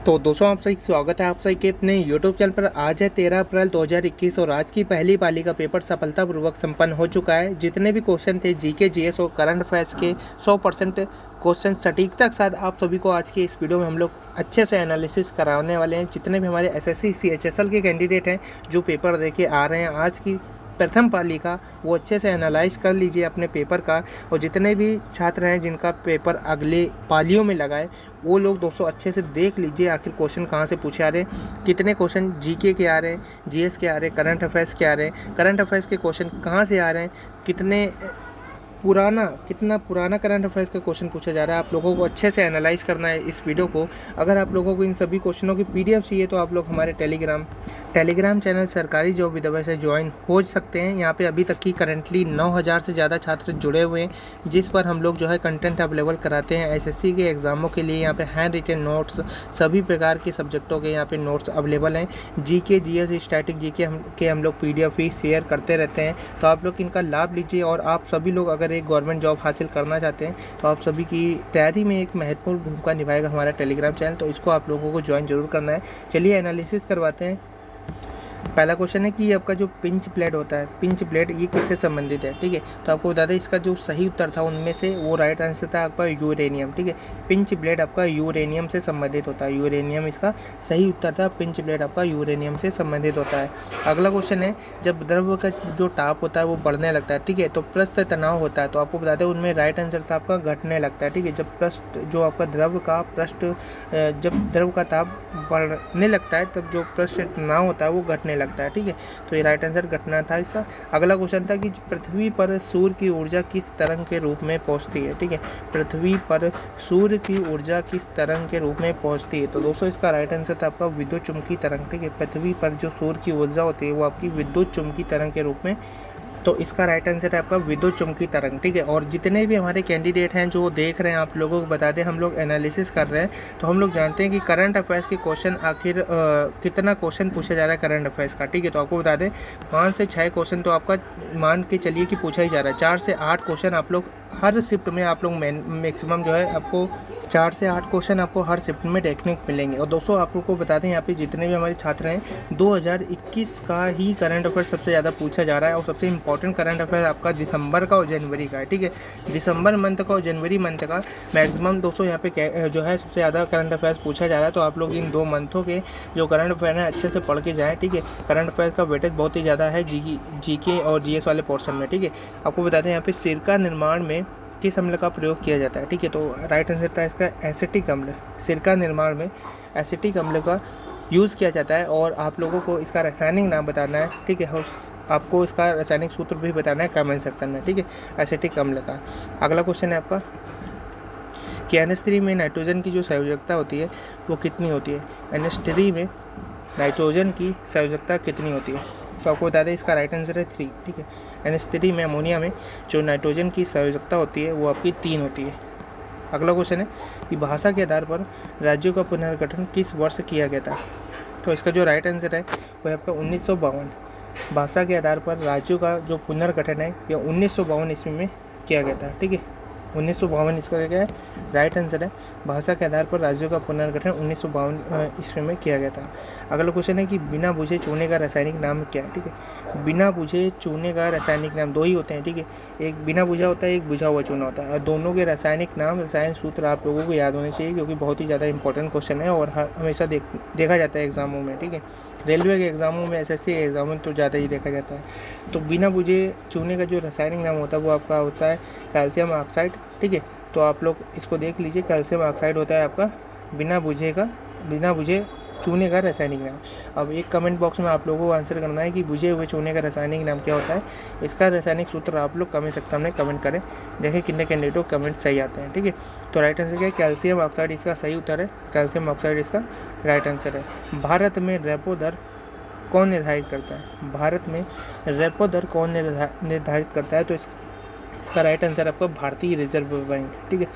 तो दोस्तों आप सही स्वागत है आप सही के अपने यूट्यूब चैनल पर। आज है 13 अप्रैल 2021 और आज की पहली पाली का पेपर सफलतापूर्वक संपन्न हो चुका है। जितने भी क्वेश्चन थे जीके जीएस और करंट अफेयर्स के 100% क्वेश्चन सटीकता के साथ आप सभी को आज की इस वीडियो में हम लोग अच्छे से एनालिसिस कराने वाले हैं। जितने भी हमारे एसएससी सीएचएसएल के कैंडिडेट हैं जो पेपर दे के आ रहे हैं आज की प्रथम पाली का, वो अच्छे से एनालाइज कर लीजिए अपने पेपर का। और जितने भी छात्र हैं जिनका पेपर अगले पालियों में लगा है वो लोग दोस्तों अच्छे से देख लीजिए आखिर क्वेश्चन कहाँ से पूछे आ रहे हैं, कितने क्वेश्चन जीके के आ रहे हैं, जीएस के आ रहे हैं, करंट अफेयर्स के आ रहे हैं, करंट अफेयर्स के क्वेश्चन कहाँ से आ रहे हैं, कितना पुराना करंट अफेयर्स का क्वेश्चन पूछा जा रहा है। आप लोगों को अच्छे से एनालाइज करना है इस वीडियो को। अगर आप लोगों को इन सभी क्वेश्चनों की पीडीएफ चाहिए तो आप लोग हमारे टेलीग्राम चैनल सरकारी जॉब विधवा से ज्वाइन हो सकते हैं। यहाँ पे अभी तक की करंटली 9000 से ज़्यादा छात्र जुड़े हुए हैं, जिस पर हम लोग जो है कंटेंट अवेलेबल कराते हैं एसएससी के एग्ज़ामों के लिए। यहाँ पे हैंड रिटन नोट्स, सभी प्रकार के सब्जेक्टों के यहाँ पे नोट्स अवेलेबल हैं। जीके जीएस स्टैटिक जीके हम लोग पीडीएफ ही शेयर करते रहते हैं, तो आप लोग इनका लाभ लीजिए। और आप सभी लोग अगर एक गवर्नमेंट जॉब हासिल करना चाहते हैं तो आप सभी की तैयारी में एक महत्वपूर्ण भूमिका निभाएगा हमारा टेलीग्राम चैनल, तो इसको आप लोगों को ज्वाइन जरूर करना है। चलिए एनालिसिस करवाते हैं। पहला क्वेश्चन है कि आपका जो पिंच प्लेट होता है, पिंच प्लेट ये किससे संबंधित है। ठीक है, तो आपको बता दें इसका जो सही उत्तर था उनमें से वो राइट आंसर था आपका यूरेनियम। ठीक है, पिंच प्लेट आपका यूरेनियम से संबंधित होता है, यूरेनियम इसका सही उत्तर था। पिंच प्लेट आपका यूरेनियम से संबंधित होता है। अगला क्वेश्चन है जब द्रव का जो ताप होता है वो बढ़ने लगता है, ठीक है, तो पृष्ठ तनाव होता है, तो आपको बता दें उनमें राइट आंसर था आपका घटने लगता है। ठीक है, जब पृष्ठ जो आपका जब द्रव का ताप बढ़ने लगता है तब जो पृष्ठ तनाव होता है वो घटने लगता है। ठीक है, तो ये राइट आंसर घटना था इसका। अगला क्वेश्चन था कि पृथ्वी पर सूर्य की ऊर्जा किस तरंग के रूप में पहुंचती है। ठीक है, पृथ्वी पर सूर्य की ऊर्जा किस तरंग के रूप में पहुंचती है, तो दोस्तों इसका राइट आंसर था आपका विद्युत चुम्बकीय तरंग। ठीक है, पृथ्वी पर जो सूर्य की ऊर्जा होती है वो आपकी विद्युत चुम्बकीय तरंग के रूप में, तो इसका राइट आंसर है आपका विद्युत चुम्बकीय तरंग। ठीक है, और जितने भी हमारे कैंडिडेट हैं जो देख रहे हैं आप लोगों को बता दें, हम लोग एनालिसिस कर रहे हैं तो हम लोग जानते हैं कि करंट अफेयर्स के क्वेश्चन आखिर कितना क्वेश्चन पूछा जा रहा है करंट अफेयर्स का। ठीक है, तो आपको बता दें 5 से 6 क्वेश्चन तो आपका मान के चलिए कि पूछा ही जा रहा है। 4 से 8 क्वेश्चन आप लोग हर शिफ्ट में आप लोग मैक्सिमम जो है आपको 4 से 8 क्वेश्चन आपको हर शिफ्ट में देखने को मिलेंगे। और दोस्तों आप लोग को बता दें यहाँ पे जितने भी हमारे छात्र हैं 2021 का ही करंट अफेयर सबसे ज़्यादा पूछा जा रहा है। और सबसे इंपॉर्टेंट करंट अफेयर आपका दिसंबर का और जनवरी का है। ठीक है, दिसंबर मंथ का और जनवरी मंथ का मैक्सिमम दोस्तों यहाँ पे जो है सबसे ज़्यादा करंट अफेयर्स पूछा जा रहा है। तो आप लोग इन 2 मंथों के जो करंट अफेयर हैं अच्छे से पढ़ के जाएँ। ठीक है, करंट अफेयर का वेटेज बहुत ही ज़्यादा है जीके और जीएस वाले पोर्शन में। ठीक है, आपको बता दें यहाँ पे सिरका निर्माण में किस अम्ल का प्रयोग किया जाता है। ठीक है, तो राइट आंसर था इसका एसिटिक अम्ल। सिरका निर्माण में एसिटिक अम्ल का यूज़ किया जाता है। और आप लोगों को इसका रासायनिक नाम बताना है। ठीक है, और आपको इसका रासायनिक सूत्र भी बताना है कमेंट सेक्शन में। ठीक है, एसिटिक अम्ल का। अगला क्वेश्चन है आपका कि NH3 में नाइट्रोजन की जो संयोजकता होती है वो कितनी होती है। NH3 में नाइट्रोजन की संयोजकता कितनी होती है, तो आपको बता दें इसका राइट आंसर है 3। ठीक है, NH3 में अमोनिया में जो नाइट्रोजन की संयोजकता होती है वो आपकी 3 होती है। अगला क्वेश्चन है कि भाषा के आधार पर राज्यों का पुनर्गठन किस वर्ष किया गया था, तो इसका जो राइट आंसर है वो है आपका 1952। भाषा के आधार पर राज्यों का जो पुनर्गठन है यह 1952 ईस्वी में किया गया था। ठीक है, 1952 इसका क्या है राइट आंसर है। भाषा के आधार पर राज्यों का पुनर्गठन 1952 ईस्वी में किया गया था। अगला क्वेश्चन है कि बिना बुझे चूने का रासायनिक नाम क्या है। ठीक है, बिना बुझे चूने का रासायनिक नाम 2 ही होते हैं। ठीक है, एक बिना बुझा होता है, एक बुझा हुआ चूना होता है। और दोनों के रासायनिक नाम, रसायन सूत्र आप लोगों को याद होने चाहिए क्योंकि बहुत ही ज़्यादा इंपॉर्टेंट क्वेश्चन है और हमेशा देखा जाता है एग्जामों में। ठीक है, रेलवे के एग्जामों में, एसएससी के एग्जामों में तो ज़्यादा ही देखा जाता है। तो बिना बुझे चूने का जो रासायनिक नाम होता है वो आपका होता है कैल्शियम ऑक्साइड। ठीक है, तो आप लोग इसको देख लीजिए, कैल्शियम ऑक्साइड होता है आपका बिना बुझे चूने का रासायनिक नाम। अब एक कमेंट बॉक्स में आप लोगों को आंसर करना है कि बुझे हुए चूने का रासायनिक नाम क्या होता है। इसका रासायनिक सूत्र आप लोग कमेंट सेक्शन में कमेंट करें, देखें कितने कैंडिडेटों कमेंट सही आते हैं। ठीक है, तो राइट आंसर क्या है कैल्शियम ऑक्साइड इसका सही उत्तर है। कैल्शियम ऑक्साइड इसका राइट आंसर है। भारत में रेपो दर कौन निर्धारित करता है, भारत में रेपो दर कौन निर्धारित करता है, तो इसका राइट आंसर आपका भारतीय रिजर्व बैंक। ठीक है,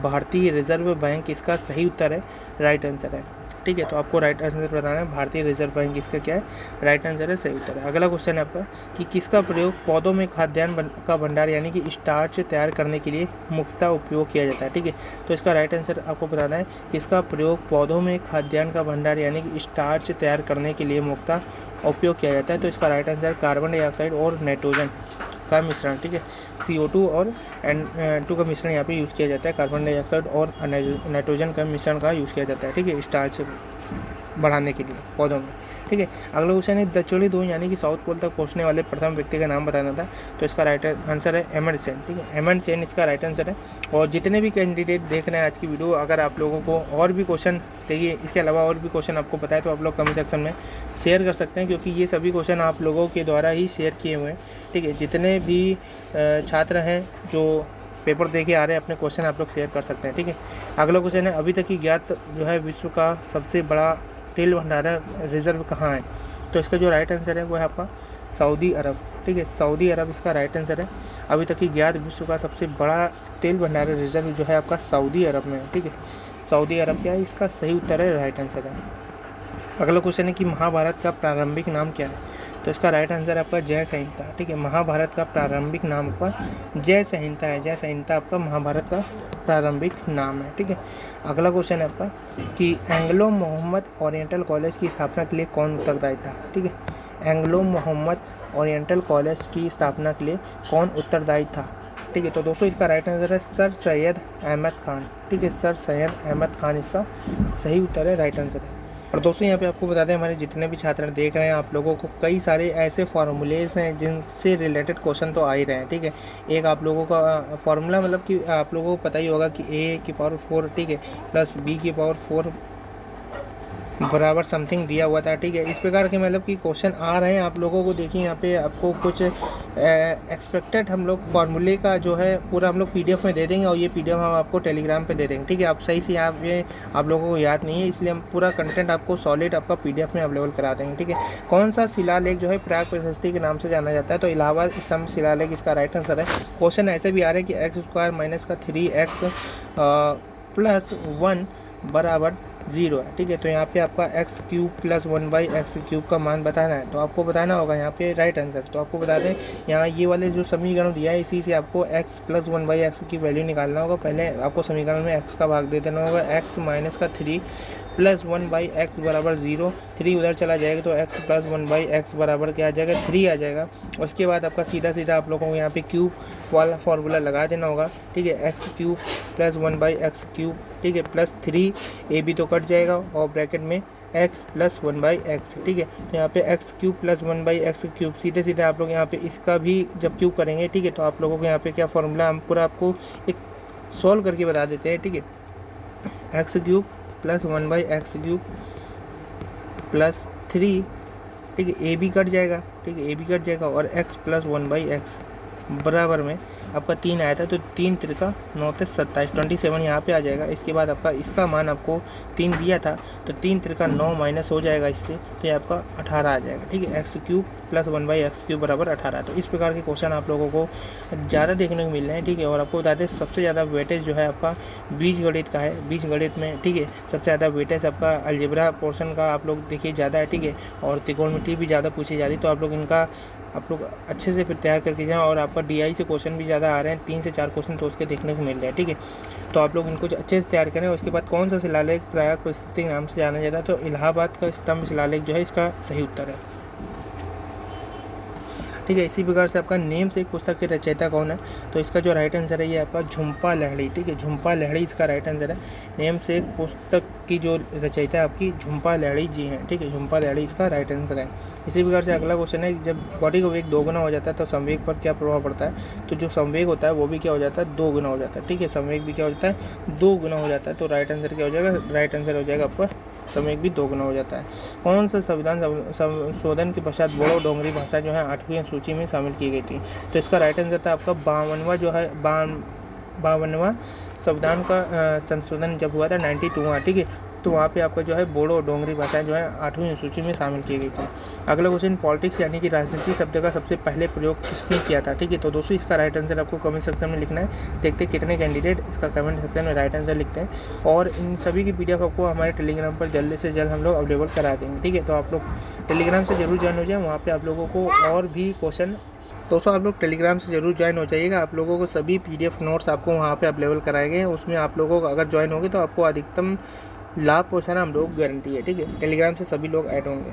भारतीय रिजर्व बैंक इसका सही उत्तर है, राइट आंसर है। ठीक है, तो आपको राइट आंसर बताना है भारतीय रिजर्व बैंक, इसका क्या है राइट आंसर है, सही उत्तर है। अगला क्वेश्चन है आपका कि किसका प्रयोग पौधों में खाद्यान्न का भंडार यानी कि स्टार्च तैयार करने के लिए मुख्यतः उपयोग किया जाता है। ठीक है, तो इसका राइट आंसर आपको बताना है किसका प्रयोग पौधों में खाद्यान्न का भंडार यानी कि स्टार्च तैयार करने के लिए मुख्यतः उपयोग किया जाता है। तो इसका राइट आंसर कार्बन डाइऑक्साइड और नाइट्रोजन का मिश्रण, ठीक है, CO2 और N2 का मिश्रण यहाँ पे यूज़ किया जाता है। कार्बन डाइऑक्साइड और नाइट्रोजन का मिश्रण का यूज़ किया जाता है, ठीक है, स्टार्च बढ़ाने के लिए पौधों में। ठीक है, अगला क्वेश्चन है दक्षिणी ध्रुव यानी कि साउथ पोल तक पहुंचने वाले प्रथम व्यक्ति का नाम बताना था। तो इसका राइट आंसर है अमर्त्य सेन। ठीक है, अमर्त्य सेन इसका राइट आंसर है। और जितने भी कैंडिडेट देख रहे हैं आज की वीडियो, अगर आप लोगों को और भी क्वेश्चन देखिए, इसके अलावा और भी क्वेश्चन आपको पता है तो आप लोग कमेंट सेक्शन में शेयर कर सकते हैं, क्योंकि ये सभी क्वेश्चन आप लोगों के द्वारा ही शेयर किए हुए हैं। ठीक है, जितने भी छात्र हैं जो पेपर दे के आ रहे हैं अपने क्वेश्चन आप लोग शेयर कर सकते हैं। ठीक है, अगला क्वेश्चन है अभी तक की ज्ञात जो है विश्व का सबसे बड़ा तेल भंडारण रिजर्व कहाँ है। तो इसका जो राइट आंसर है वो है आपका सऊदी अरब। ठीक है, सऊदी अरब इसका राइट आंसर है। अभी तक की ज्ञात विश्व का सबसे बड़ा तेल भंडारण रिजर्व जो है आपका सऊदी अरब में है। ठीक है, सऊदी अरब क्या है, इसका सही उत्तर है, राइट आंसर है। अगला क्वेश्चन है कि महाभारत का प्रारंभिक नाम क्या है। तो इसका राइट आंसर आपका जय संहिता। ठीक है, महाभारत का प्रारंभिक नाम आपका जय संहिता है। जय संहिता आपका महाभारत का प्रारंभिक नाम है। ठीक है, अगला क्वेश्चन है आपका कि एंग्लो मोहम्मद ओरिएंटल कॉलेज की स्थापना के लिए कौन उत्तरदायी था। ठीक है, एंग्लो मोहम्मद ओरिएंटल कॉलेज की स्थापना के लिए कौन उत्तरदायी था। ठीक है, तो दोस्तों इसका राइट आंसर है सर सैयद अहमद खान। ठीक है, सर सैयद अहमद खान इसका सही उत्तर है, राइट आंसर है। और दोस्तों यहाँ पे आपको बता दें, हमारे जितने भी छात्र देख रहे हैं आप लोगों को कई सारे ऐसे फार्मूलेज हैं जिनसे रिलेटेड क्वेश्चन तो आ ही रहे हैं। ठीक है, एक आप लोगों का फार्मूला मतलब कि आप लोगों को पता ही होगा कि a की पावर 4, ठीक है, प्लस b की पावर 4 बराबर समथिंग दिया हुआ था। ठीक है, इस प्रकार के मतलब कि क्वेश्चन आ रहे हैं आप लोगों को। देखिए यहाँ पे आपको कुछ एक्सपेक्टेड हम लोग फार्मूले का जो है पूरा हम लोग PDF में दे देंगे, और ये PDF हम आपको टेलीग्राम पे दे देंगे। ठीक है, आप सही से यहाँ पे आप लोगों को याद नहीं है, इसलिए हम पूरा कंटेंट आपको सॉलिड आपका PDF में अवेलेबल करा देंगे। ठीक है, कौन सा शिलालेख जो है प्राग प्रशस्ति के नाम से जाना जाता है। तो इलाहाबाद स्तंभ शिलालेख इसका राइट आंसर है। क्वेश्चन ऐसे भी आ रहे हैं कि x² माइनस का 3x प्लस 1 बराबर 0 है। ठीक है, तो यहाँ पे आपका x³ प्लस 1/x³ का मान बताना है, तो आपको बताना होगा यहाँ पे राइट आंसर। तो आपको बता दें, यहाँ ये वाले जो समीकरण दिया है इसी से आपको x प्लस 1/x की वैल्यू निकालना होगा। पहले आपको समीकरण में x का भाग दे देना होगा। x माइनस का 3 प्लस 1/x बराबर 0, 3 उधर चला जाएगा तो x प्लस 1/x बराबर क्या आ जाएगा, 3 आ जाएगा। उसके बाद आपका सीधा सीधा आप लोगों को यहाँ पे क्यूब वाला फार्मूला लगा देना होगा। ठीक है, x³ प्लस 1/x³, ठीक है, प्लस 3 a b तो कट जाएगा और ब्रैकेट में x प्लस 1/x। ठीक है, तो यहाँ पे x³ प्लस 1/x³ सीधे सीधे आप लोग यहाँ पे इसका भी जब क्यूब करेंगे, ठीक है, तो आप लोगों को यहाँ पे क्या फार्मूला हम पूरा आपको एक सॉल्व करके बता देते हैं। ठीक है, x³ प्लस 1/x³ प्लस 3, ठीक है, a b कट जाएगा। ठीक है, a b कट जाएगा और x प्लस 1/x बराबर में आपका 3 आया था, तो 3 त्रिका 9 × 27, 27 यहाँ पे आ जाएगा। इसके बाद आपका इसका मान आपको 3 दिया था, तो 3 त्रिका 9 माइनस हो जाएगा इससे, तो ये आपका 18 आ जाएगा। ठीक है, x³ प्लस 1/x³ बराबर 18। तो इस प्रकार के क्वेश्चन आप लोगों को ज़्यादा देखने को मिल रहे हैं। ठीक है, और आपको बता दें सबसे ज़्यादा वेटेज जो है आपका बीजगणित का है। बीजगणित में, ठीक है, सबसे ज़्यादा वेटेज आपका अलजेब्रा पोर्शन का आप लोग देखिए ज़्यादा है। ठीक है, और त्रिकोणमिति भी ज़्यादा पूछी जा रही, तो आप लोग इनका आप लोग अच्छे से तैयार करके जाएँ। और आपका DI से क्वेश्चन भी ज़्यादा आ रहे हैं, 3 से 4 क्वेश्चन तो उसके देखने को मिल रहे हैं। ठीक है, तो आप लोग इनको अच्छे से तैयार करें। उसके बाद कौन सा शिलालेख प्राग प्रशस्ति के नाम से जाना जाता है। तो इलाहाबाद का स्तंभ शिलालेख जो है इसका सही उत्तर है। ठीक है, इसी प्रकार से आपका नेम से एक पुस्तक के रचयिता कौन है। तो इसका जो राइट आंसर है ये आपका झुम्पा लाहिड़ी। ठीक है, झुम्पा लाहिड़ी इसका राइट आंसर है। नेम से एक पुस्तक की जो रचयिता है आपकी झुम्पा लाहिड़ी जी हैं। ठीक है, झुम्पा लाहिड़ी इसका राइट आंसर है। इसी प्रकार से अगला क्वेश्चन है, जब बॉडी का वेग 2 गुना हो जाता है तो संवेग पर क्या प्रभाव पड़ता है। तो जो संवेग होता है वो भी क्या हो जाता है, 2 गुना हो जाता है। ठीक है, संवेग भी क्या हो जाता है, 2 गुना हो जाता है। तो राइट आंसर क्या हो जाएगा, राइट आंसर हो जाएगा आपका संवेग भी 2 गुना हो जाता है। कौन सा संविधान संशोधन के पश्चात बोडो डोंगरी भाषा जो है 8वीं सूची में शामिल की गई थी। तो इसका राइट आंसर था आपका 52वां जो है 52वां संविधान का संशोधन जब हुआ था 92वां। ठीक है, तो वहाँ पे आपका जो है बोडो और डोंगरी भाषाएं जो है 8वीं अनुसूची में शामिल की गई थी। अगला क्वेश्चन, पॉलिटिक्स यानी कि राजनीति शब्द का सबसे पहले प्रयोग किसने किया था? ठीक है, तो दोस्तों इसका राइट आंसर आपको कमेंट सेक्शन में लिखना है। देखते हैं कितने कैंडिडेट इसका कमेंट सेक्शन में राइट आंसर लिखते हैं। और इन सभी की PDF आपको हमारे टेलीग्राम पर जल्द से जल्द हम लोग अवेलेबल करा देंगे। ठीक है, तो आप लोग टेलीग्राम से जरूर ज्वाइन हो जाए, वहाँ पे आप लोगों को और भी क्वेश्चन, दोस्तों आप लोग टेलीग्राम से जरूर ज्वाइन हो जाइएगा। आप लोगों को सभी PDF नोट्स आपको वहाँ पे अवेलेबल कराएंगे। उसमें आप लोगों को अगर ज्वाइन होंगे तो आपको अधिकतम लाभ पहुँचाना हम लोग गारंटी है। ठीक है, टेलीग्राम से सभी लोग ऐड होंगे।